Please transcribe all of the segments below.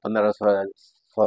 1500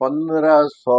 1500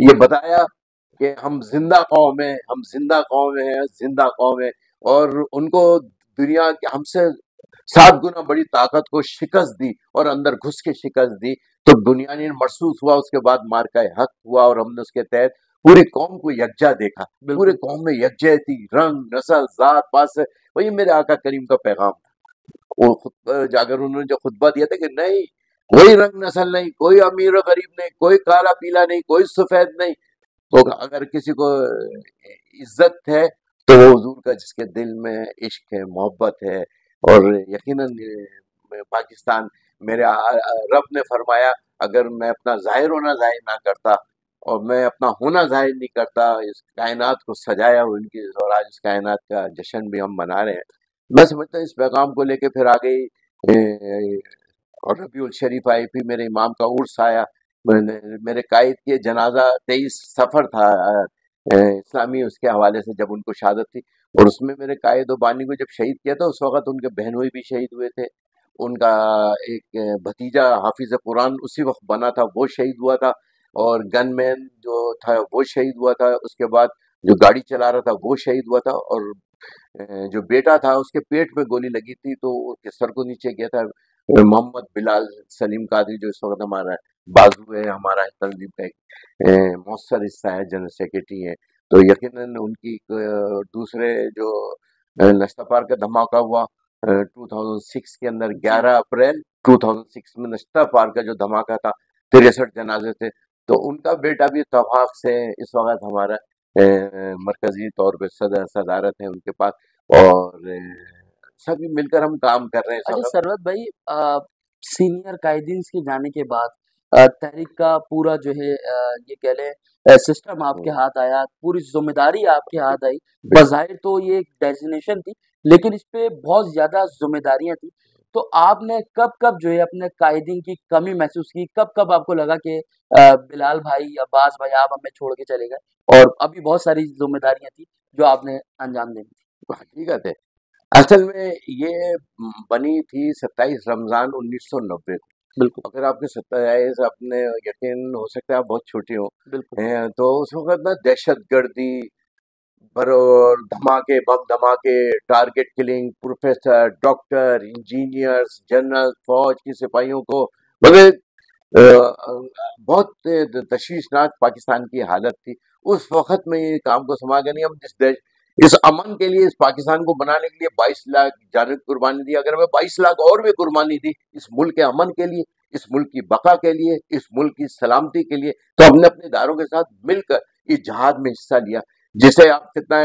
یہ بتایا کہ ہم زندہ قوم ہیں، ہم زندہ قوم ہیں، زندہ قوم ہیں، اور ان کو دنیا کے ہم سے 7 گنا بڑی طاقت کو شکست دی اور اندر گھس کے شکست دی، تو بنیادین محسوس ہوا، اس کے بعد مارکہ حق ہوا اور ہم نے اس کے تحت پوری قوم کو یکجا دیکھا، پورے بالکل قوم میں یکجہتی، رنگ، نسل، ذات پات سے، وہی میرے آقا کریم کا پیغام تھا۔ وہ جا کر انہوں نے جو خطبہ دیا تھا کہ نہیں، کوئی رنگ نسل نہیں، کوئی امیر و غریب نہیں، کوئی کالا پیلا نہیں، کوئی سفید نہیں، تو اگر کسی کو عزت ہے تو وہ حضور کا جس کے دل میں عشق ہے، محبت ہے، اور یقیناً پاکستان، میرے رب نے فرمایا اگر میں اپنا ظاہر ہونا ظاہر نہ کرتا اور میں اپنا ہونا ظاہر نہیں کرتا، اس کائنات کو سجایا ان کی، اور آج اس کائنات کا جشن بھی ہم منا رہے ہیں۔ میں سمجھتا ہوں اس پیغام کو لے کے پھر آگے اور ربیع الشریف آئی، پھر میرے امام کا عرس آیا، میرے قائد کے جنازہ 23 سفر تھا اسلامی، اس کے حوالے سے جب ان کو شہادت تھی، اور اس میں میرے قائد و بانی کو جب شہید کیا تھا اس وقت ان کے بہنوئی بھی شہید ہوئے تھے، ان کا ایک بھتیجا حافظ قرآن اسی وقت بنا تھا، وہ شہید ہوا تھا، اور گن مین جو تھا وہ شہید ہوا تھا، اس کے بعد جو گاڑی چلا رہا تھا وہ شہید ہوا تھا، اور جو بیٹا تھا اس کے پیٹ میں گولی لگی تھی تو اس کے سر کو نیچے گیا تھا، محمد بلال سلیم قادری جو اس وقت ہمارا بازو ہے، ہمارا تنظیم کا ایک مؤثر حصہ ہے، جنرل سیکرٹری ہیں، تو یقیناً ان کی دوسرے جو نشتہ پار کا دھماکہ ہوا 2006 کے اندر، جی 11 اپریل 2006 میں نشتہ پار کا جو دھماکہ تھا، 63 جنازے تھے، تو ان کا بیٹا بھی اتفاق سے اس وقت ہمارا مرکزی طور پہ صدارت ہے ان کے پاس، اور سبھی مل کر ہم کام کر رہے ہیں اس اچھا وقت۔ سرورت بھائی، سینئر قائدین کے جانے کے بعد تحریک کا پورا جو ہے یہ کہہ لیں سسٹم آپ کے ہاتھ آیا، پوری ذمہ داری آپ کے ہاتھ آئی۔ بظاہر تو یہ ایک ڈیزینیشن تھی لیکن اس پہ بہت زیادہ ذمہ داریاں تھیں، تو آپ نے کب کب جو ہے اپنے قائدین کی کمی محسوس کی؟ کب کب آپ کو لگا کہ بلال بھائی یا باز بھائی آپ ہمیں چھوڑ کے چلے گئے اور ابھی بہت ساری ذمہ داریاں تھیں جو آپ نے انجام دینی تھی؟ حقیقت ہے، اصل میں یہ بنی تھی 27 رمضان 1990 کو۔ بالکل اگر آپ کے 27 اپنے یقین ہو سکتا ہے آپ بہت چھوٹے ہوں، بالکل تو اس وقت نا دہشت گردی، اور دھماکے، بم دھماکے، target killing, professor, doctor, engineers, general, فوج کی سپاہیوں کو مطلب بہت تشویشناک پاکستان کی حالت تھی اس وقت میں۔ یہ کام کو سنبھال کے نہیں، ہم اس امن کے لیے، اس پاکستان کو بنانے کے لیے 22 لاکھ جانیں قربانی دی، اگر میں 22 لاکھ اور بھی قربانی دی اس ملک کے امن کے لیے، اس ملک کی بقا کے لیے، اس ملک کی سلامتی کے لیے، تو ہم نے اپنے اداروں کے ساتھ مل کر اس جہاد میں حصہ لیا، جسے آپ فتنہ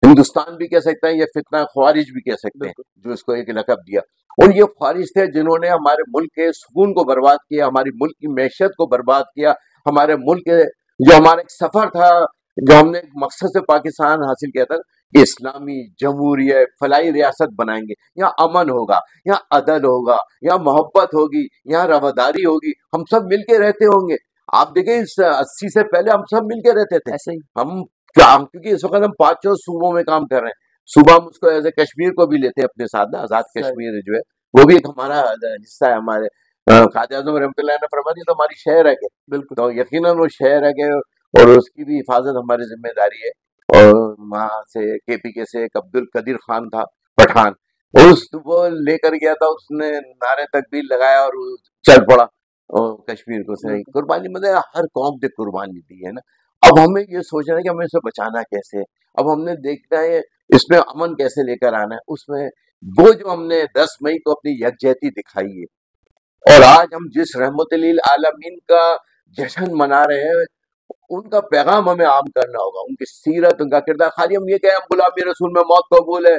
ہندوستان بھی کہہ سکتے ہیں، یا فتنہ خوارج بھی کہہ سکتے ہیں، بالکل جو اس کو ایک لقب دیا۔ اور یہ خوارج تھے جنہوں نے ہمارے ملک کے سکون کو برباد کیا، ہماری ملک کی معیشت کو برباد کیا، ہمارے ملک کے جو ہمارا ایک سفر تھا، جو ہم نے ایک مقصد سے پاکستان حاصل کیا تھا کہ اسلامی جمہوریہ فلاحی ریاست بنائیں گے، یہاں امن ہوگا، یہاں عدل ہوگا، یہاں محبت ہوگی، یہاں رواداری ہوگی، ہم سب مل کے رہتے ہوں گے۔ آپ دیکھیں اس 80 سے پہلے ہم سب مل کے رہتے تھے، ایسے ہی ہم کیونکہ اس وقت ہم 5 صوبوں میں کام کر رہے ہیں، صوبہ ہم اس کو ایز اے کشمیر کو بھی لیتے ہیں اپنے ساتھ نا، آزاد صحیح کشمیر جو ہے وہ بھی ایک ہمارا حصہ ہے، ہمارے قائد اعظم رحمۃ اللہ نے فرما دی تو ہماری شہر ہے کہ، بالکل تو یقیناً وہ شہر ہے کہ، اور اس کی بھی حفاظت ہماری ذمہ داری ہے۔ اور وہاں سے KPK سے ایک عبد القدیر خان تھا پٹھان، وہ لے کر گیا تھا، اس نے نعرے تکبیر لگایا اور وہ چل پڑا، اور کشمیر کو صحیح بالکل قربانی، مطلب ہر قوم نے قربانی دی ہے نا۔ اب ہمیں یہ سوچنا ہے کہ ہمیں اسے بچانا کیسے ہے، اب ہم نے دیکھنا ہے اس میں امن کیسے لے کر آنا ہے، اس میں وہ جو ہم نے 10 مئی کو اپنی یکجہتی دکھائی ہے، اور آج ہم جس رحمت للعالمین کا جشن منا رہے ہیں، ان کا پیغام ہمیں عام کرنا ہوگا، ان کی سیرت، ان کا کردار۔ خالی ہم یہ کہیں ہم غلامی رسول میں موت قبول ہے،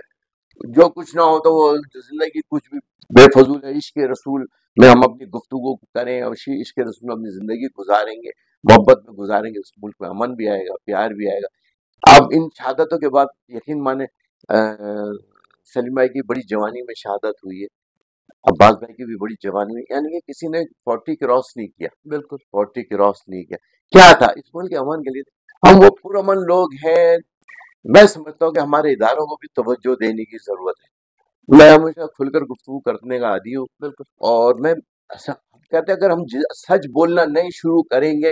جو کچھ نہ ہو تو وہ زندگی کچھ بھی بے فضول ہے، عشق رسول میں ہم اپنی گفتگو کریں اور عشق رسول میں اپنی زندگی گزاریں گے، محبت میں گزاریں گے، اس ملک میں امن بھی آئے گا، پیار بھی آئے گا۔ اب ان شہادتوں کے بعد یقین مانے سلیم بھائی کی بڑی جوانی میں شہادت ہوئی ہے، عباس بھائی کی بھی بڑی جوانی ہوئی، یعنی کہ کسی نے 40 کراس نہیں کیا، بالکل 40 کراس نہیں کیا۔ کیا تھا اس ملک کے امن کے لیے، ہم وہ پرامن لوگ ہیں۔ میں سمجھتا ہوں کہ ہمارے اداروں کو بھی توجہ دینے کی ضرورت ہے، میں ہمیشہ کھل کر گفتگو کرنے کا عادی ہوں، بالکل اور میں کہتے ہیں اگر ہم سچ بولنا نہیں شروع کریں گے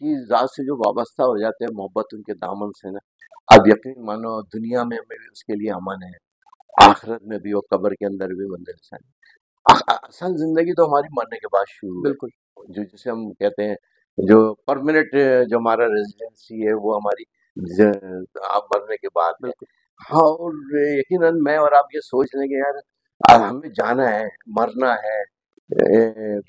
کی ذات سے جو وابستہ ہو جاتے ہیں محبت ان کے دامن سے نا، اب یقین مانو دنیا میں ہمیں اس کے لیے امن ہے، آخرت میں بھی اور قبر کے اندر بھی بندے انسان۔ اصل زندگی تو ہماری مرنے کے بعد شروع ہے، بالکل جو جسے ہم کہتے ہیں جو پرماننٹ جو ہمارا ریزیڈنسی ہے وہ ہماری آپ مرنے کے بعد ہے۔ بالکل ہاں، اور یقیناً میں اور آپ یہ سوچ لیں کہ یار ہمیں جانا ہے، مرنا ہے،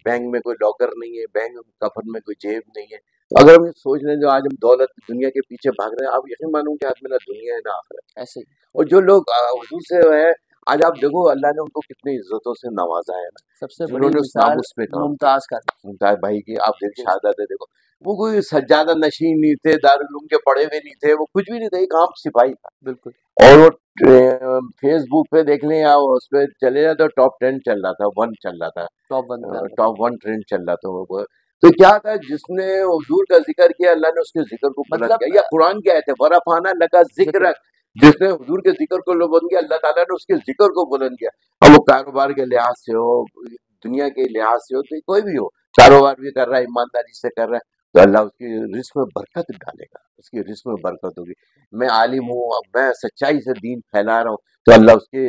بینک میں کوئی لاکر نہیں ہے، بینک کفن میں کوئی جیب نہیں ہے، اگر ہم یہ سوچ لیں جو آج ہم دولت دنیا کے پیچھے بھاگ رہے ہیں، آپ یقین مانو کہ آج میں نہ دنیا ہے نہ آخرت۔ ایسے ہی اور جو لوگ حضور سے ہے، آج آپ دیکھو اللہ نے ان کو کتنی عزتوں سے نوازا ہے نا، سب سے جنہوں بڑی نے اس مثال ناموس پہ کام کیا۔ ممتاز کا ممتاز بھائی کی آپ دیکھ شہادت ہے، دیکھو وہ کوئی سجادہ نشین نہیں تھے، دارالعلوم کے پڑھے ہوئے نہیں تھے، وہ کچھ بھی نہیں تھے، ایک عام سپاہی تھا۔ بالکل اور وہ فیس بک پہ دیکھ لیں یا اس پہ چلے جائیں تو ٹاپ 10 چل رہا تھا، 1 چل رہا تھا، ٹاپ 1 پہ آتا ٹاپ 1 ٹرینڈ چل رہا تھا وہ۔ تو کیا تھا، جس نے حضور کا ذکر کیا اللہ نے اس کے ذکر کو بلند مطلب کیا، یا قرآن کیا ہے ورفعنا لک ذکرک، جس نے حضور کے ذکر کو بلند کیا اللہ تعالیٰ نے اس کے ذکر کو بلند کیا۔ اب وہ کاروبار کے لحاظ سے ہو، دنیا کے لحاظ سے ہو، تو کوئی بھی ہو، کاروبار بھی کر رہا ہے ایمانداری سے کر رہا ہے تو اللہ اس کی رزق میں برکت ڈالے گا، اس کی رزق میں برکت ہوگی۔ میں عالم ہوں، اب میں سچائی سے دین پھیلا رہا ہوں تو اللہ اس کے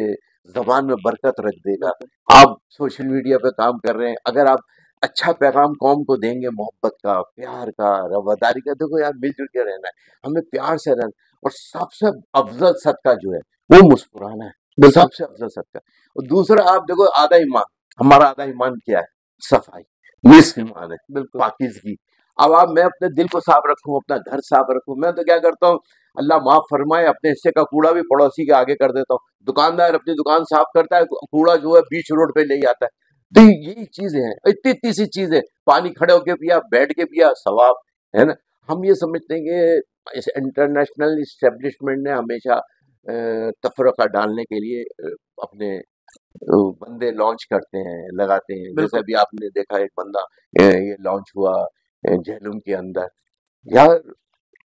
زبان میں برکت رکھ دے گا۔ آپ سوشل میڈیا پہ کام کر رہے ہیں، اگر آپ اچھا پیغام قوم کو دیں گے، محبت کا، پیار کا، رواداری کا، دیکھو یار مل جل کے رہنا ہے، ہمیں پیار سے رہنا ہے، اور سب سے افضل صدقہ جو ہے وہ مسکرانا ہے، سب سے افضل صدقہ۔ اور دوسرا آپ دیکھو آدھا ایمان، ہمارا آدھا ایمان کیا ہے؟ صفائی، نصف ایمان ہے بالکل پاکیزگی۔ اب آپ میں اپنے دل کو صاف رکھوں، اپنا گھر صاف رکھوں، میں تو کیا کرتا ہوں اللہ معاف فرمائے اپنے حصے کا کوڑا بھی پڑوسی کے آگے کر دیتا ہوں، دکاندار اپنی دکان صاف کرتا ہے، کوڑا جو ہے بیچ روڈ پہ لے آتا ہے۔ تو یہی چیزیں ہیں، اتنی اتنی سی چیزیں، پانی کھڑے ہو کے پیا، بیٹھ کے پیا، ثواب ہے نا۔ ہم یہ سمجھتے ہیں کہ اس انٹرنیشنل اسٹیبلشمنٹ نے ہمیشہ تفرقہ ڈالنے کے لیے اپنے بندے لانچ کرتے ہیں، لگاتے ہیں، جیسے بالکل ابھی آپ نے دیکھا ایک بندہ یہ لانچ ہوا جہلم کے اندر۔ یار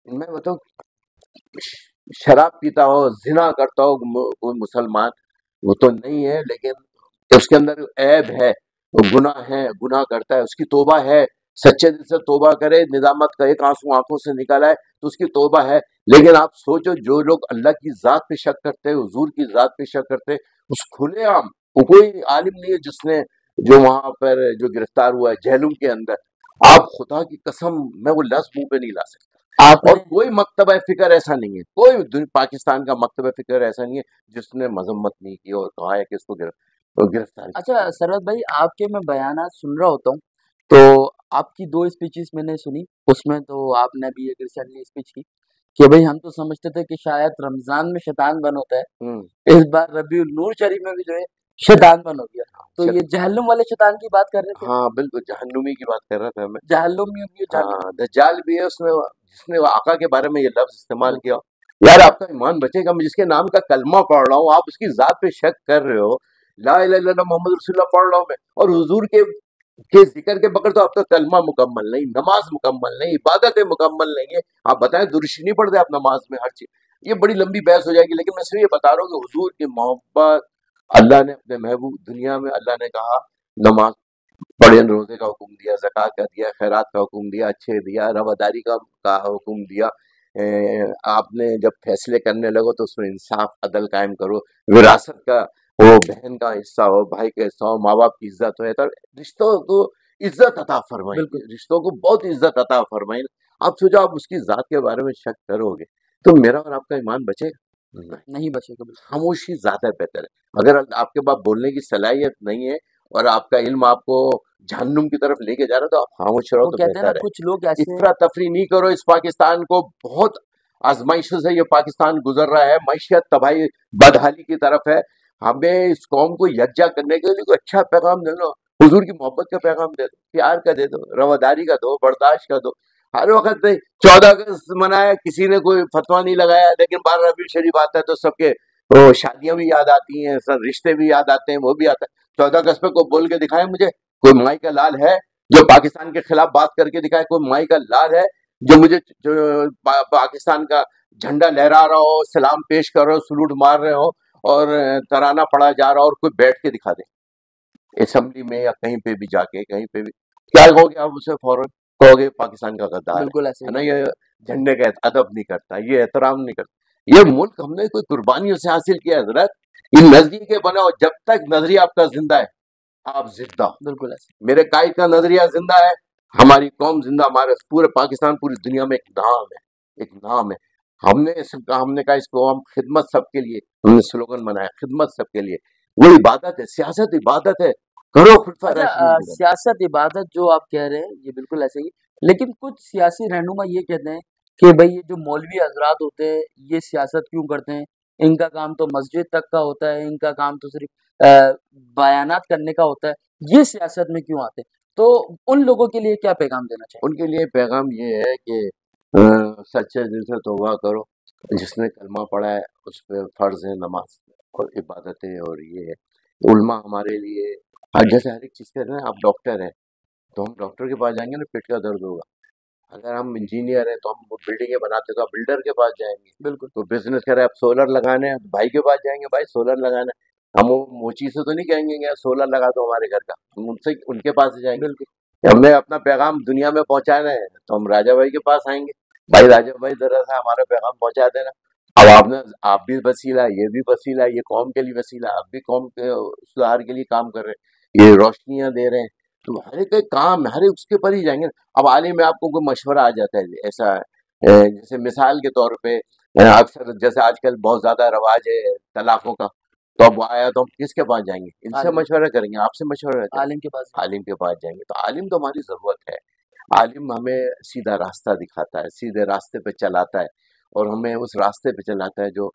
میں بتاؤں، شراب پیتا ہو، زنا کرتا ہو کوئی مسلمان، وہ تو نہیں ہے، لیکن اس کے اندر عیب ہے، وہ گناہ ہے، گناہ کرتا ہے، اس کی توبہ ہے، سچے دل سے توبہ کرے، ندامت کا ایک آنسو آنکھوں سے نکل آئے تو اس کی توبہ ہے۔ لیکن آپ سوچو جو لوگ اللہ کی ذات پہ شک کرتے ہیں، حضور کی ذات پہ شک کرتے ہیں، اس کھلے عام، وہ کوئی عالم نہیں ہے جس نے جو وہاں پر جو گرفتار ہوا ہے جہلم کے اندر، آپ خدا کی قسم میں وہ لفظ منہ پہ نہیں لا سکتا۔ آپ اور نے کوئی مکتبہ فکر ایسا نہیں ہے، کوئی پاکستان کا مکتبہ فکر ایسا نہیں ہے جس نے مذمت نہیں کی اور کہا ہے کہ اس کو گرفتار کیا۔ اچھا سرورت بھائی، آپ کے میں بیانات سن رہا ہوتا ہوں تو آپ کی 2 اسپیچز میں نے سنی، اس میں تو آپ نے بھی ایک ریسنٹلی اسپیچ کی کہ بھئی ہم تو سمجھتے تھے کہ شاید رمضان میں شیطان بن ہوتا ہے، اس بار ربیع النور شریف میں بھی جو ہے شیطان بن ہو گیا، تو یہ جہنم والے شیطان کی بات کر رہے تھے؟ ہاں بالکل، جہنمی کی بات کر رہا تھا میں۔ جہنمی بھی ہاں دجال بھی ہے، اس نے جس نے آقا کے بارے میں یہ لفظ استعمال کیا۔ یار آپ کا ایمان بچے گا، میں جس کے نام کا کلمہ پڑھ رہا ہوں، آپ اس کی ذات پہ شک کر رہے ہو، لا الہ الا اللہ محمد رسول اللہ پڑھ رہا ہوں میں، اور حضور کے ذکر کے بغیر تو آپ کا کلمہ مکمل نہیں، نماز مکمل نہیں، عبادتیں مکمل نہیں ہے۔ آپ بتائیں درشی نہیں پڑھتے آپ نماز میں، ہر چیز، یہ بڑی لمبی بحث ہو جائے گی، لیکن میں صرف یہ بتا رہا ہوں کہ حضور کی محبت، اللہ نے اپنے محبوب دنیا میں اللہ نے کہا نماز پڑھے، روزے کا حکم دیا، زکوٰۃ کا دیا، خیرات کا حکم دیا، اچھے دیا، رواداری کا حکم دیا۔ آپ نے جب فیصلے کرنے لگو تو اس میں انصاف عدل قائم کرو، وراثت کا وہ بہن کا حصہ ہو، بھائی کا حصہ ہو، ماں باپ کی عزت ہو، تو رشتوں کو عزت عطا فرمائیں، رشتوں کو بہت عزت عطا فرمائیں۔ آپ سوچو آپ اس کی ذات کے بارے میں شک کرو گے تو میرا اور آپ کا ایمان بچے گا؟ نہیں بچے گا۔ خاموشی زیادہ بہتر ہے۔ اگر آپ کے پاس بولنے کی صلاحیت نہیں ہے اور آپ کا علم آپ کو جہنم کی طرف لے کے جا رہا تو آپ خاموش رہو تو کہتے ہیں نا بہتر ہے۔ کچھ لوگ ایسے افرا تفری نہیں کرو، اس پاکستان کو بہت آزمائشوں سے یہ پاکستان گزر رہا ہے، معیشت تباہی بدحالی کی طرف ہے۔ ہمیں اس قوم کو یکجا کرنے کے لیے کوئی اچھا پیغام دے دو، حضور کی محبت کا پیغام دے دو، پیار کا دے دو، رواداری کا دو، برداشت کا دو۔ ہر وقت نہیں 14 اگست منایا، کسی نے کوئی فتویٰ نہیں لگایا، لیکن 12 ربیع شریف آتا ہے تو سب کے شادیاں بھی یاد آتی ہیں، سب رشتے بھی یاد آتے ہیں، وہ بھی آتا ہے۔ 14 اگست پہ کوئی بول کے دکھائے مجھے، کوئی مائی کا لال ہے جو پاکستان کے خلاف بات کر کے دکھائے، کوئی مائی کا لال ہے جو مجھے پاکستان کا جھنڈا لہرا رہا ہو، سلام پیش کر رہا ہو، سلوٹ مار رہے ہو اور ترانہ پڑھا جا رہا ہو، اور کوئی بیٹھ کے دکھا دے اسمبلی میں یا کہیں پہ بھی جا کے، کہیں پہ بھی، کیا ہو گیا آپ اسے فوراً کہو گے پاکستان کا غدار بالکل ایسے ہے ہی نا، یہ جھنڈے کا ادب نہیں کرتا، یہ احترام نہیں کرتا۔ یہ ملک ہم نے کوئی قربانیوں سے حاصل کیا حضرت، یہ نظریے کے بناؤ، جب تک نظریہ آپ کا زندہ ہے آپ زندہ ہو۔ بالکل ایسے میرے قائد کا نظریہ زندہ ہے، ہماری قوم زندہ، ہمارے پورے پاکستان پوری دنیا میں ایک نام ہے، ایک نام ہے۔ ہم نے کہا اس کو ہم خدمت سب کے لیے، ہم نے سلوگن بنایا خدمت سب کے لیے۔ وہ عبادت ہے، سیاست عبادت ہے، کرو خلفائے اچھا راشدین کی بات۔ سیاست عبادت جو آپ کہہ رہے ہیں یہ بالکل ایسے ہی، لیکن کچھ سیاسی رہنما یہ کہتے ہیں کہ بھئی یہ جو مولوی حضرات ہوتے ہیں یہ سیاست کیوں کرتے ہیں، ان کا کام تو مسجد تک کا ہوتا ہے، ان کا کام تو صرف بیانات کرنے کا ہوتا ہے، یہ سیاست میں کیوں آتے ہیں؟ تو ان لوگوں کے لیے کیا پیغام دینا چاہیں ان کے لیے پیغام یہ ہے کہ سچے دل سے توبہ کرو، جس نے کلمہ پڑھا ہے اس پہ فرض ہے نماز اور عبادتیں، اور یہ ہے علماء ہمارے لیے جیسے ہر ایک چیز کہتے ہیں۔ آپ ڈاکٹر ہیں تو ہم ڈاکٹر کے پاس جائیں گے نا پیٹ کا درد ہوگا، اگر ہم انجینئر ہیں تو ہم بلڈنگیں بناتے ہیں تو ہم بلڈر کے پاس جائیں گے، بالکل تو بزنس کرے اب سولر لگانے ہیں بھائی کے پاس جائیں گے، بھائی سولر لگانا ہے۔ ہم وہ موچی سے تو نہیں کہیں گے کہ سولر لگا دو ہمارے گھر کا، ہم ان کے پاس جائیں گے۔ بالکل ہم نے اپنا پیغام دنیا میں پہنچانا ہے تو ہم راجا بھائی کے پاس آئیں گے، بھائی راجا بھائی ذرا سا ہمارا پیغام پہنچا دینا۔ اب آپ بھی وسیلہ، یہ بھی وسیلہ، یہ قوم کے لیے وسیلہ، آپ بھی قوم کے سدھار کے لیے کام کر رہے ہیں، یہ روشنیاں دے رہے ہیں، تو ہر ایک کام ہر ایک اس کے پر ہی جائیں گے۔ اب عالم میں آپ کو کوئی مشورہ آ جاتا ہے ایسا جیسے مثال کے طور پہ اکثر جیسے آج کل بہت زیادہ رواج ہے طلاقوں کا، تو اب آیا تو ہم کس کے پاس جائیں گے؟ ان سے عالم مشورہ کریں گے، آپ سے مشورہ کریں گے، عالم کے پاس عالم کے پاس جائیں گے۔ تو عالم تو ہماری ضرورت ہے، عالم ہمیں سیدھا راستہ دکھاتا ہے، سیدھے راستے پہ چلاتا ہے، اور ہمیں اس راستے پہ چلاتا ہے جو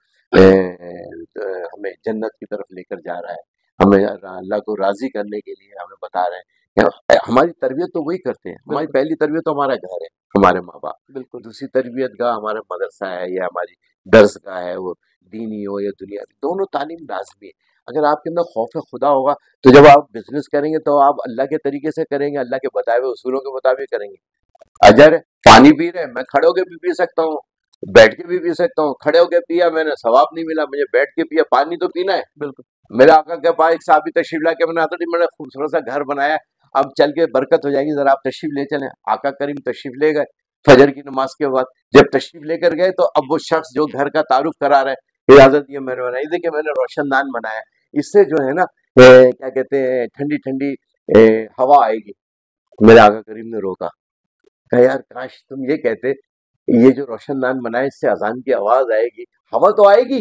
ہمیں جنت کی طرف لے کر جا رہا ہے، ہمیں اللہ کو راضی کرنے کے لیے ہمیں بتا رہے ہیں کہ ہماری تربیت تو وہی کرتے ہیں۔ ہماری بالکل پہلی تربیت تو ہمارا گھر ہے، ہمارے ماں باپ، بالکل دوسری تربیت گاہ ہمارا مدرسہ ہے یا ہماری درس گاہ ہے، وہ دینی ہو یا دنیاوی، دونوں تعلیم لازمی ہے۔ اگر آپ کے اندر خوف خدا ہوگا تو جب آپ بزنس کریں گے تو آپ اللہ کے طریقے سے کریں گے، اللہ کے بتائے ہوئے اصولوں کے مطابق کریں گے۔ اجر ہے، پانی پی رہے ہیں، میں کھڑے ہو کے بھی پی سکتا ہوں، بیٹھ کے بھی پی سکتا ہوں۔ کھڑے ہو کے پیا میں نے ثواب نہیں ملا، مجھے بیٹھ کے پیا، پانی تو پینا ہے۔ بالکل میرے آقا کے پاس ایک صحابی تشریف لا کے میں نے میں نے خوبصورت سا گھر بنایا، اب چل کے برکت ہو جائے گی، ذرا آپ تشریف لے چلیں۔ آقا کریم تشریف لے گئے فجر کی نماز کے بعد، جب تشریف لے کر گئے تو اب وہ شخص جو گھر کا تعارف کرا رہا ہے، اجازت یہ میں نے بنائی، دیکھیے میں نے روشن دان بنایا، اس سے جو ہے نا کیا کہتے ہیں ٹھنڈی ٹھنڈی ہوا آئے گی۔ میرے آقا کریم نے روکا، کہا یار کاش تم یہ کہتے یہ جو روشن دان بنائے اس سے اذان کی آواز آئے گی، ہوا تو آئے گی،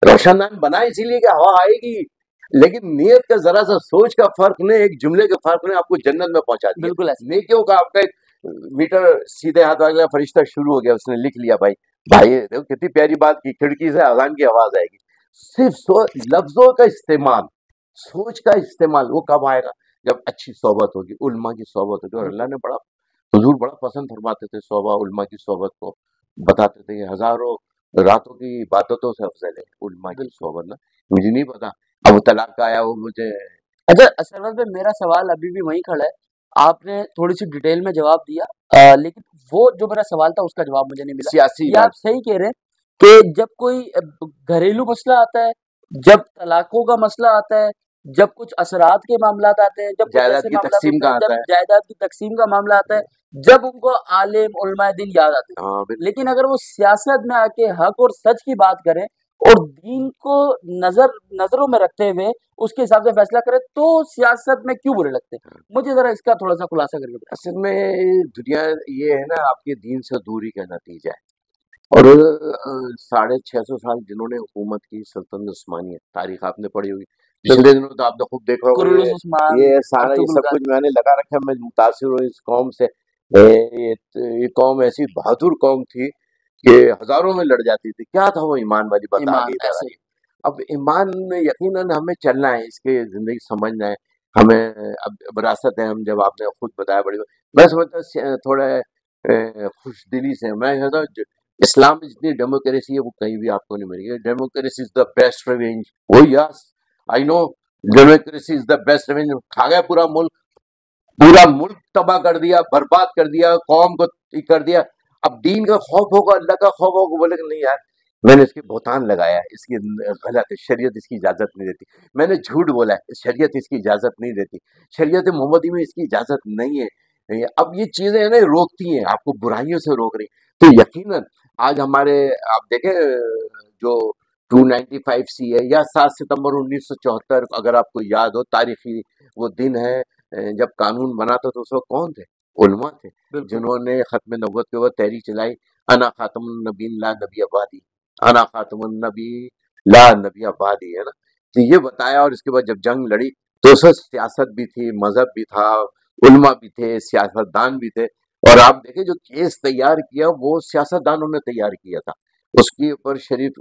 روشن دان بنا اسی لیے کہ ہوا آئے گی، لیکن نیت کا ذرا سا سوچ کا فرق نے، ایک جملے کے فرق نے آپ کو جنت میں پہنچا دیا۔ بالکل ایسے نیکیوں کا آپ کا ایک میٹر سیدھے ہاتھ والا فرشتہ شروع ہو گیا، اس نے لکھ لیا، بھائی دیکھو کتنی پیاری بات کی، کھڑکی سے اذان کی آواز آئے گی۔ صرف لفظوں کا استعمال، سوچ کا استعمال، وہ کب آئے گا؟ جب اچھی صحبت ہوگی، علماء کی صحبت ہوگی، اور اللہ نے بڑا حضور بڑا پسند فرماتے تھے صحبہ، علماء کی صحبت کو، بتاتے تھے کہ ہزاروں راتوں کی عبادتوں سے افضل ہے علماء کی صحبت نا۔ مجھے نہیں پتا، اب طلاق کا آیا وہ مجھے اچھا سرور بھائی میرا سوال ابھی بھی وہیں کھڑا ہے، آپ نے تھوڑی سی ڈیٹیل میں جواب دیا لیکن وہ جو میرا سوال تھا اس کا جواب مجھے نہیں ملا۔ سیاسی یہ آپ بات، صحیح کہہ رہے ہیں کہ جب کوئی گھریلو مسئلہ آتا ہے، جب طلاقوں کا مسئلہ آتا ہے، جب کچھ اثرات کے معاملات آتے ہیں، جب کچھ جائیداد ایسے کی معاملات تقسیم ہوتے کا ہیں، آتا جب ہے، جائیداد کی تقسیم کا معاملہ آتا ہے، جب ان کو عالم علماء دین یاد آتے ہاں ہیں، لیکن اگر وہ سیاست میں آ کے حق اور سچ کی بات کریں اور دین کو نظروں میں رکھتے ہوئے اس کے حساب سے فیصلہ کرے تو سیاست میں کیوں برے لگتے ہیں؟ مجھے ذرا اس کا تھوڑا سا خلاصہ کر کے بتائیں۔ اصل میں دنیا یہ ہے نا آپ کے دین سے دوری کا نتیجہ ہے، اور 650 سال جنہوں نے حکومت کی سلطنت عثمانیہ، تاریخ آپ نے پڑھی ہوگی، پچھلے دنوں تو آپ نے خوب دیکھا ہوگا، کرولوس عثمان، یہ سارا یہ ارطغرل سب غازی، کچھ میں نے لگا رکھا ہے، میں متاثر ہوں اس قوم سے۔ یہ قوم ایسی بہادر قوم تھی کہ ہزاروں میں لڑ جاتی تھی، کیا تھا وہ ایمان والی بات، ایمان آگے ادھر ایسے آئیے۔ اب ایمان میں یقیناً ہمیں چلنا ہے، اس کے زندگی سمجھنا ہے ہمیں، اب وراثت ہے، ہم جب آپ نے خود بتایا بڑی بات، میں سمجھتا ہوں تھوڑا خوش دلی سے میں کہتا ہوں اسلام میں جتنی ڈیموکریسی ہے وہ کہیں بھی آپ کو نہیں ملے گی۔ Democracy is the best revenge, وہ yes I know, democracy is the best revenge, کھا گیا پورا ملک، پورا ملک تباہ کر دیا، برباد کر دیا، قوم کو کر دیا۔ اب دین کا خوف ہوگا، اللہ کا خوف ہوگا، بولے کہ نہیں یار میں نے اس کی بہتان لگایا ہے، اس کی غلط ہے، شریعت اس کی اجازت نہیں دیتی، میں نے جھوٹ بولا ہے، شریعت اس کی اجازت نہیں دیتی، شریعت محمدی میں اس کی اجازت نہیں ہے، اب یہ چیزیں ہیں نا روکتی ہیں، آپ کو برائیوں سے روک رہی ہیں۔ تو یقیناً آج ہمارے آپ دیکھیں جو 295 ہے یا 7 ستمبر 1974، اگر آپ کو یاد ہو تاریخی وہ دن ہے جب قانون بنا تھا، تو اس وقت کون تھے؟ علماء تھے جنہوں نے ختم نبوت کے وقت تحریک چلائی، انا خاتم النبی لا نبی آبادی، انا خاتم النبی لا نبی آبادی، ہے نا؟ تو یہ بتایا، اور اس کے بعد جب جنگ لڑی تو اس وقت سیاست بھی تھی، مذہب بھی تھا، علماء بھی تھے، سیاستدان بھی تھے، اور آپ دیکھیں جو کیس تیار کیا وہ سیاستدانوں نے تیار کیا تھا۔ اس کے اوپر شریف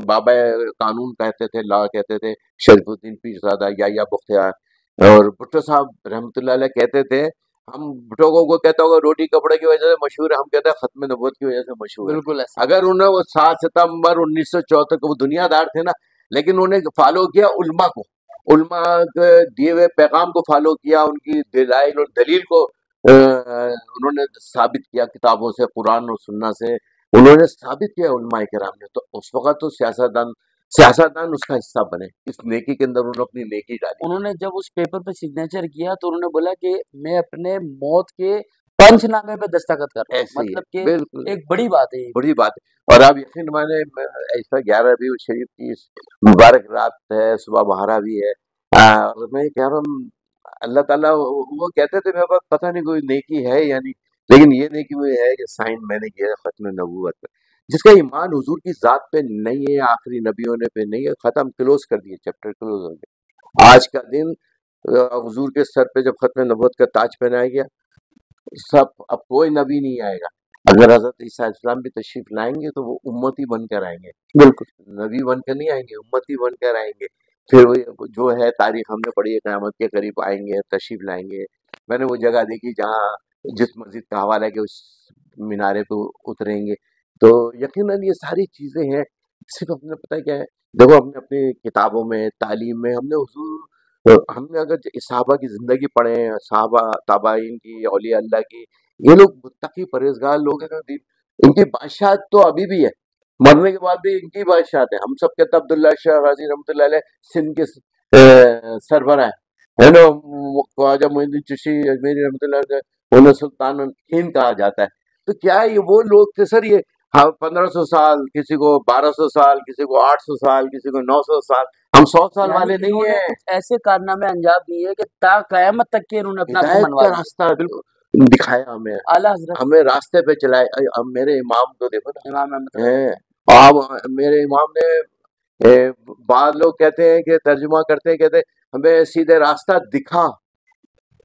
بابا قانون کہتے تھے، لا کہتے تھے، شریف الدین پیرزادہ یا بختیار، اور بھٹو صاحب رحمۃ اللہ علیہ کہتے تھے، ہم بھٹو کو کہتا ہوگا روٹی کپڑے کی وجہ سے مشہور ہے، ہم کہتے ہیں ختم نبوت کی وجہ سے مشہور ہے۔ بالکل ایسا اگر انہیں وہ 7 ستمبر 1974 کو وہ دنیا دار تھے نا، لیکن انہوں نے فالو کیا علماء کو، علماء کے دیے ہوئے پیغام کو فالو کیا، ان کی دلائل اور دلیل کو انہوں نے ثابت کیا کتابوں سے، قرآن اور سننا سے انہوں نے ثابت کیا علماء کرام نے۔ تو اس وقت تو سیاستدان اس کا حصہ بنے، اس نیکی کے اندر انہوں نے اپنی نیکی ڈالی۔ انہوں نے جب اس پیپر پہ سگنیچر کیا تو انہوں نے بولا کہ میں اپنے موت کے پنچ نامے پہ دستخط کر رہا ہوں، ایسے ہی مطلب ہے، کہ بالکل ایک بڑی بات ہے یہ۔ بڑی بات ہے۔ اور آپ یقین مانے ایسا 11 ربیع الشریف کی مبارک رات ہے، صبح بہارا بھی ہے، اور میں کہہ رہا ہوں اللہ تعالیٰ وہ کہتے تھے میرے پاس پتہ نہیں کوئی نیکی ہے یا نہیں، لیکن یہ نیکی وہ ہے کہ سائن میں نے کیا ہے ختم نبوت پہ، جس کا ایمان حضور کی ذات پہ نہیں ہے، آخری نبیوں نے پہ نہیں ہے، ختم کلوز کر دیے، چیپٹر کلوز ہو گیا۔ آج کا دن حضور کے سر پہ جب ختم نبوت کا تاج پہنایا گیا، اب کوئی نبی نہیں آئے گا، اگر حضرت عیسیٰ علیہ السلام بھی تشریف لائیں گے تو وہ امتی بن کر آئیں گے، بالکل نبی بن کر نہیں آئیں گے، امتی بن کر آئیں گے۔ پھر وہ جو ہے تاریخ ہم نے پڑھی ہے، قیامت کے قریب آئیں گے، تشریف لائیں گے۔ میں نے وہ جگہ دیکھی جہاں جس مسجد کا حوالہ ہے کہ اس مینارے پہ اتریں گے، تو یقیناً یہ ساری چیزیں ہیں۔ صرف ہم نے پتہ کیا ہے، دیکھو ہم نے اپنی کتابوں میں، تعلیم میں، ہم نے اگر صحابہ کی زندگی پڑھیں، صحابہ تابعین کی، اولیاء اللہ کی، یہ لوگ متقی پرہیزگار لوگ ہیں، ان کی بادشاہت تو ابھی بھی ہے، مرنے کے بعد بھی ان کی بادشاہت ہے۔ ہم سب کہتے ہیں عبداللہ شاہ غازی رحمۃ اللہ علیہ سندھ کے سربراہ ہے نا، خواجہ معین الدین چشتی اجمیری رحمۃ اللہ علیہ انہیں سلطان ہند کہا جاتا ہے۔ تو کیا یہ وہ لوگ تھے سر؟ یہ 1500 سال، کسی کو 1200 سال، کسی کو 800 سال، کسی کو 900 سال، ہم 100 سال یعنی والے نہیں انہوں نے ہیں۔ کچھ ایسے کارنامے انجام دیے کہ تا قیامت تک کے انہوں نے اپنا آپ کو ہدایت منوا کا دیا۔ راستہ بالکل دکھایا ہمیں، اعلیٰ حضرت ہمیں راستے پہ چلائے۔ اب میرے امام کو دیکھو نا، امام احمد رضا۔ آپ میرے امام نے بعض لوگ کہتے ہیں کہ ترجمہ کرتے کہتے ہمیں سیدھے راستہ دکھا،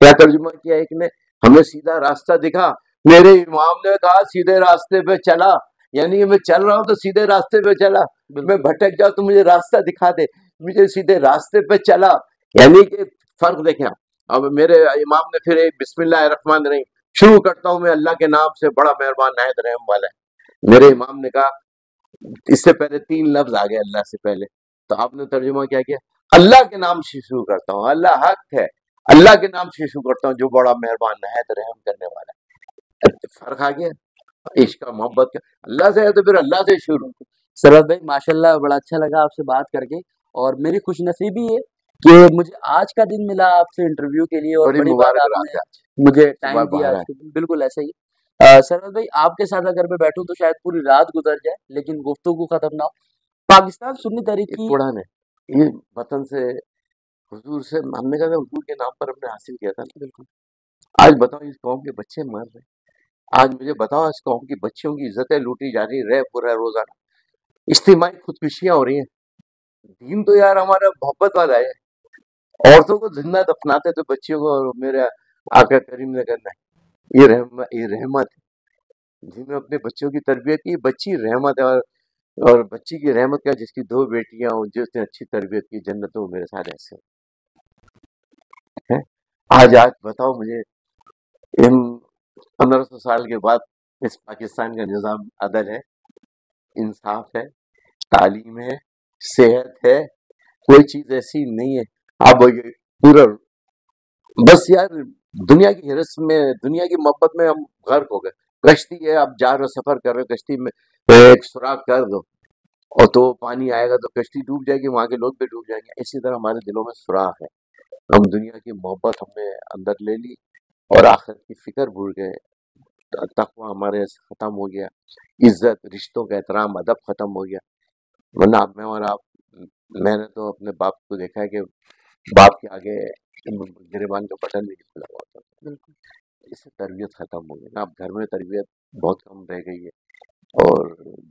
کیا ترجمہ کیا ایک نے؟ ہمیں سیدھا راستہ دکھا۔ میرے امام نے کہا سیدھے راستے پہ چلا، یعنی میں چل رہا ہوں تو سیدھے راستے پہ چلا، میں بھٹک جاؤں تو مجھے راستہ دکھا دے، مجھے سیدھے راستے پہ چلا، یعنی کہ فرق دیکھیں۔ اب میرے امام نے پھر ایک بسم اللہ الرحمن الرحیم شروع کرتا ہوں میں اللہ کے نام سے، بڑا مہربان نہایت رحم والا ہے۔ میرے امام نے کہا اس سے پہلے 3 لفظ آ گئے اللہ سے پہلے، تو آپ نے ترجمہ کیا کیا؟ اللہ کے نام سے شروع کرتا ہوں، اللہ حق ہے، اللہ کے نام سے شروع کرتا ہوں جو بڑا مہربان نہایت رحم کرنے والا ہے۔ فرق آ گیا عشق کا، محبت کا، اللہ سے ہے تو پھر اللہ سے شروع۔ سرورت بھائی ماشاءاللہ بڑا اچھا لگا آپ سے بات کر کے، اور میری خوش نصیبی ہے کہ مجھے آج کا دن ملا آپ سے انٹرویو کے لیے، اور بڑی بڑی بات مبارک آپ رات نے ہے آج، مجھے صبح ٹائم دیا باہر آج ہے۔ کے دن، بالکل ایسا ہی۔ سرورت بھائی آپ کے ساتھ اگر میں بیٹھوں تو شاید پوری رات گزر جائے، لیکن گفتگو ختم نہ ہو۔ پاکستان سنی تحریک ایک کی قرآن ہے، یہ وطن سے، حضور سے، ہم نے کہا تھا حضور کے نام پر ہم نے حاصل کیا تھا نا۔ بالکل آج بتاؤ اس قوم کے بچے مر رہے ہیں، آج مجھے بتاؤ اس قوم کی بچیوں کی عزتیں لوٹی جا رہی، رہ پورا روزانہ اجتماعی خودکشیاں ہو رہی ہیں۔ دین تو یار ہمارا محبت والا ہے، عورتوں کو زندہ دفناتے تو بچیوں کو، اور میرے آقا کریم نے کرنا ہے، یہ رحمت ہے جن نے اپنے بچوں کی تربیت کی، بچی رحمت ہے، اور بچی کی رحمت کا جس کی 2 بیٹیاں ہوں، جس نے اچھی تربیت کی، جنت میں میرے ساتھ ایسے ہیں۔ آج بتاؤ مجھے ان 1500 سال کے بعد اس پاکستان کا نظام عدل ہے، انصاف ہے، تعلیم ہے، صحت ہے، کوئی چیز ایسی نہیں ہے۔ اب یہ پورا بس یار دنیا کی حرص میں، دنیا کی محبت میں ہم غرق ہو گئے۔ کشتی ہے، اب جا رہے سفر کر رہے، کشتی میں ایک سوراخ کر دو اور تو پانی آئے گا تو کشتی ڈوب جائے گی، وہاں کے لوگ بھی ڈوب جائیں گے۔ اسی طرح ہمارے دلوں میں سوراخ ہے، ہم دنیا کی محبت ہم نے اندر لے لی، اور آخرت کی فکر بھول گئے، تقوی ہمارے سے ختم ہو گیا، عزت، رشتوں کا احترام، ادب ختم ہو گیا۔ ورنہ اب میں نے تو اپنے باپ کو دیکھا ہے کہ باپ کے آگے گریبان کا بٹن بھی نہیں کھلا ہوا ہوتا تھا۔ بالکل اس سے تربیت ختم ہو گئی نا، اب گھر میں تربیت بہت کم رہ گئی ہے، اور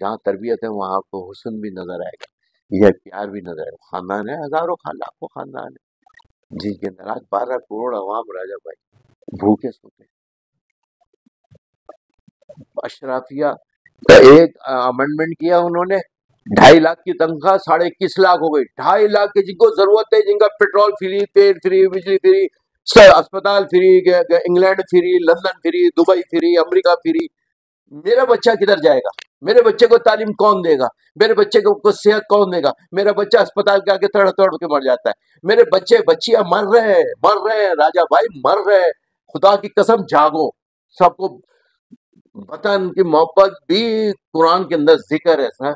جہاں تربیت ہے وہاں آپ کو حسن بھی نظر آئے گا، یہ پیار بھی نظر آئے گا۔ خاندان ہے، ہزاروں لاکھوں خاندان ہے جن کے اندر آج 12 کروڑ عوام راجا بھائی بھوکے سوتے ہیں۔ اشرافیہ کا ایک امنڈمنٹ کیا انہوں نے، 2.5 لاکھ کی تنخواہ 21.5 لاکھ ہو گئی۔ 2.5 لاکھ کے جن کو ضرورت ہے، جن کا پیٹرول فری، تیل فری، بجلی فری، اسپتال free, England free, London free, Dubai free, امریکہ فری، میرا بچہ کدھر جائے گا؟ میرے بچے کو تعلیم کون دے گا؟ میرے بچے کو صحت کون دے گا؟ میرا بچہ اسپتال کے آگے تڑ کے مر جاتا ہے، میرے بچے بچیاں مر رہے ہیں راجا بھائی، مر رہے ہیں۔ خدا کی قسم جاگو، سب کو وطن کی محبت بھی قرآن کے اندر ذکر ہے سر،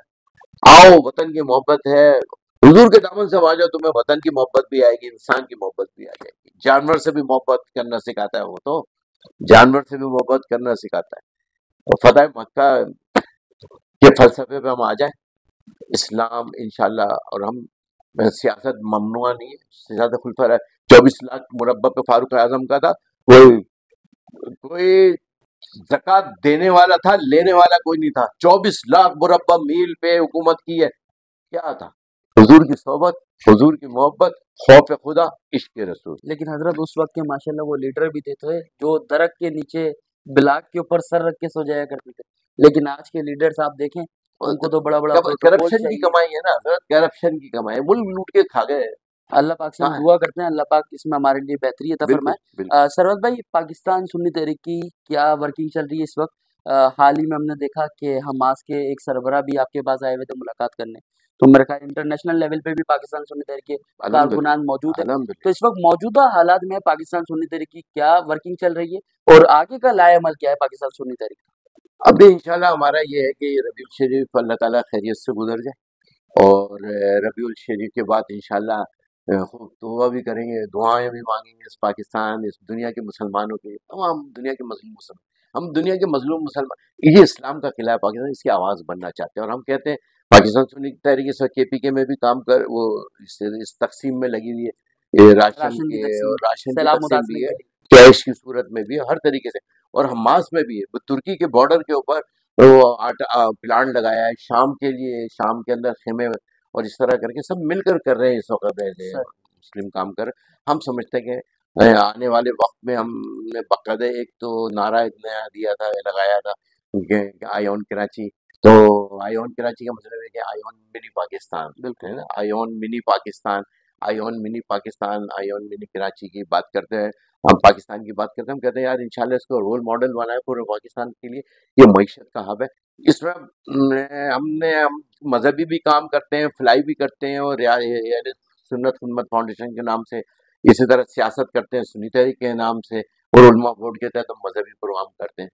آؤ وطن کی محبت ہے، حضور کے دامن سے آ جاؤ، تمہیں وطن کی محبت بھی آئے گی، انسان کی محبت بھی آ جائے گی۔ جانور سے بھی محبت کرنا سکھاتا ہے، وہ تو جانور سے بھی محبت کرنا سکھاتا ہے۔ اور فتح مکہ کے فلسفے پہ ہم آ جائیں، اسلام انشاءاللہ، اور ہم سیاست ممنوع نہیں ہے، سیاست خلفۂ 24 لاکھ مربع پہ فاروق اعظم کا تھا، کوئی زکوٰۃ دینے والا تھا، لینے والا کوئی نہیں تھا۔ 24 لاکھ مربع میل پہ حکومت کی ہے، کیا تھا؟ حضور کی صحبت، حضور کی محبت، خوف خدا، عشق رسول۔ لیکن حضرت اس وقت کے ماشاءاللہ وہ لیڈر بھی تھے جو درخت کے نیچے بلاک کے اوپر سر رکھ کے سو جایا کرتے تھے، لیکن آج کے لیڈرز آپ دیکھیں ان کو تو بڑا بڑا پروٹوکول کرپشن کی چاہیے۔ کمائی ہے نا حضرت، کرپشن کی کمائی ہے، ملک لوٹ کے کھا گئے۔ اللہ پاک سے ہم دعا کرتے ہیں اللہ پاک اس میں ہمارے لیے بہتری عطا بالکل فرمائے۔ بالکل۔ سرور بھائی، پاکستان سنی تحریک کی کیا ورکنگ چل رہی ہے اس وقت؟ حال ہی میں ہم نے دیکھا کہ حماس کے ایک سربراہ بھی آپ کے پاس آئے ہوئے تھے ملاقات کرنے، تو میرے خیال انٹرنیشنل لیول پہ بھی پاکستان سنی تحریک کے الحمدللہ کارکنان موجود ہیں، الحمدللہ۔ تو اس وقت موجودہ حالات میں پاکستان سنی تحریک کی کیا ورکنگ چل رہی ہے اور آگے کا لائے عمل کیا ہے پاکستان سنی تحریک کا؟ اب بھی انشاءاللہ ہمارا یہ ہے کہ ربیع الشریف اللہ تعالیٰ خیریت سے گزر جائے، اور ربیع الشریف کے بعد انشاءاللہ خوب توبہ بھی کریں گے، دعائیں بھی مانگیں گے اس پاکستان، اس دنیا کے مسلمانوں کے، تمام دنیا کے مظلوم مسلمان، ہم دنیا کے مظلوم مسلمان، یہ اسلام کا قلعہ ہے پاکستان، اس کی آواز بننا چاہتے ہیں، اور ہم کہتے ہیں پاکستان سنی تحریک اس وقت کے پی کے میں بھی کام کر، وہ اس تقسیم میں لگی ہوئی ہے، یہ راشن راشن کی کے، تقسیم، اور راشن کی سیلاب تقسیم متاثرین بھی ہے، کے لیے۔ کیش کی صورت میں بھی ہے، ہر طریقے سے، اور حماس میں بھی ہے، ترکی کے بارڈر کے اوپر وہ پلانٹ لگایا ہے شام کے لیے، شام کے اندر خیمے، اور اس طرح کر کے سب مل کر رہے ہیں اس وقت مسلم کام کر۔ ہم سمجھتے ہیں کہ آنے والے وقت میں ہم نے باقاعدہ ایک تو نعرہ ایک نیا دیا تھا، لگایا تھا کہ آئی آن کراچی، تو آئی آن کراچی کا مطلب ہے کہ آئی آن منی پاکستان، بالکل آئی آن منی پاکستان، آئی آن منی پاکستان، آئی آن منی کراچی کی بات کرتے ہیں، ہم پاکستان کی بات کرتے ہیں، ہم کہتے ہیں یار انشاءاللہ اس کو رول ماڈل بنائے پورے پاکستان کے لیے، یہ معیشت کا ہب ہے۔ اس میں ہم مذہبی بھی کام کرتے ہیں، فلائی بھی کرتے ہیں، اور یعنی سنت خدمت فاؤنڈیشن کے نام سے، اسی طرح سیاست کرتے ہیں سنی تحریک کے نام سے، اور علماء بورڈ کے تحت ہم مذہبی پروگرام کرتے ہیں،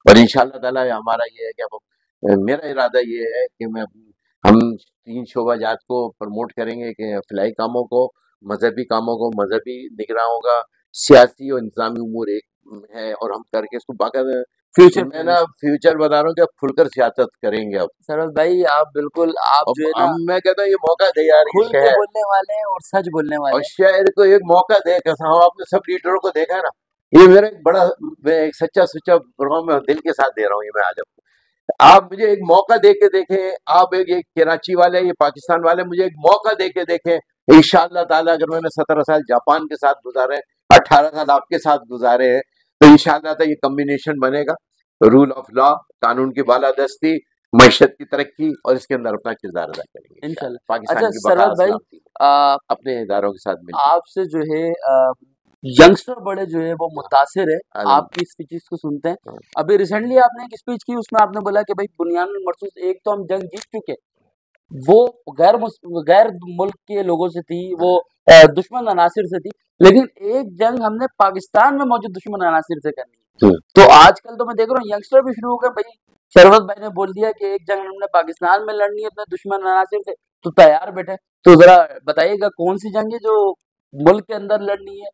اور انشاءاللہ تعالی ہمارا یہ ہے کہ میرا ارادہ یہ ہے کہ ہم 3 شعبہ جات کو پروموٹ کریں گے، کہ فلاحی کاموں کو، مذہبی کاموں کو، مذہبی نگراں ہوگا، سیاسی اور انتظامی امور ایک ہے، اور ہم کر کے اس کو باقاعدہ میں نا فیوچر بتا رہا ہوں کہ اب کھل کر سیاست کریں گے۔ اب سرور بھائی آپ بالکل، آپ جو ہے نا میں کہتا ہوں یہ موقع دے یار، کھل کے بولنے والے ہیں اور سچ بولنے والے اور ہیں۔ شہر کو ایک موقع دے، کیسا ہم آپ نے سب لیڈروں کو دیکھا ہے نا، یہ میرا ایک بڑا، میں ایک سچا پروگرام میں دل کے ساتھ دے رہا ہوں، یہ میں آج آپ مجھے ایک موقع دے کے دیکھیں، آپ ایک کراچی والے، یہ پاکستان والے مجھے ایک موقع دے کے دیکھیں، انشاءاللہ تعالیٰ اگر میں نے 17 سال جاپان کے ساتھ گزارے، 18 سال آپ کے ساتھ گزارے ہیں، تو انشاءاللہ تعالیٰ یہ کمبینیشن بنے گا، رول آف لا، قانون کی بالادستی، معیشت کی ترقی، اور اس کے اندر اپنا کردار ادا کریں گے انشاءاللہ، پاکستان کی بقا سرور بھائی سلامتی اپنے اداروں کے ساتھ مل آپ سے جو ہے ینگسٹر بڑے جو ہے وہ متاثر ہے آپ کی اسپیچز کو سنتے ہیں۔ ابھی ریسنٹلی آپ نے ایک اسپیچ کی، اس میں آپ نے بولا کہ بھائی بنیاد مرصوص ایک تو ہم جنگ جیت چکے، وہ غیر ملک کے لوگوں سے تھی، وہ دشمن عناصر سے تھی، لیکن ایک جنگ ہم نے پاکستان میں موجود دشمن عناصر سے کرنی ہے۔ تو آج کل تو میں دیکھ رہا ہوں ینگسٹر بھی شروع ہو گئے، بھائی شربت بھائی نے بول دیا کہ ایک جنگ ہم نے پاکستان میں لڑنی ہے اپنے دشمن عناصر سے، تو تیار بیٹھے۔ تو ذرا بتائیے گا کون سی جنگ ہے جو ملک کے اندر لڑنی ہے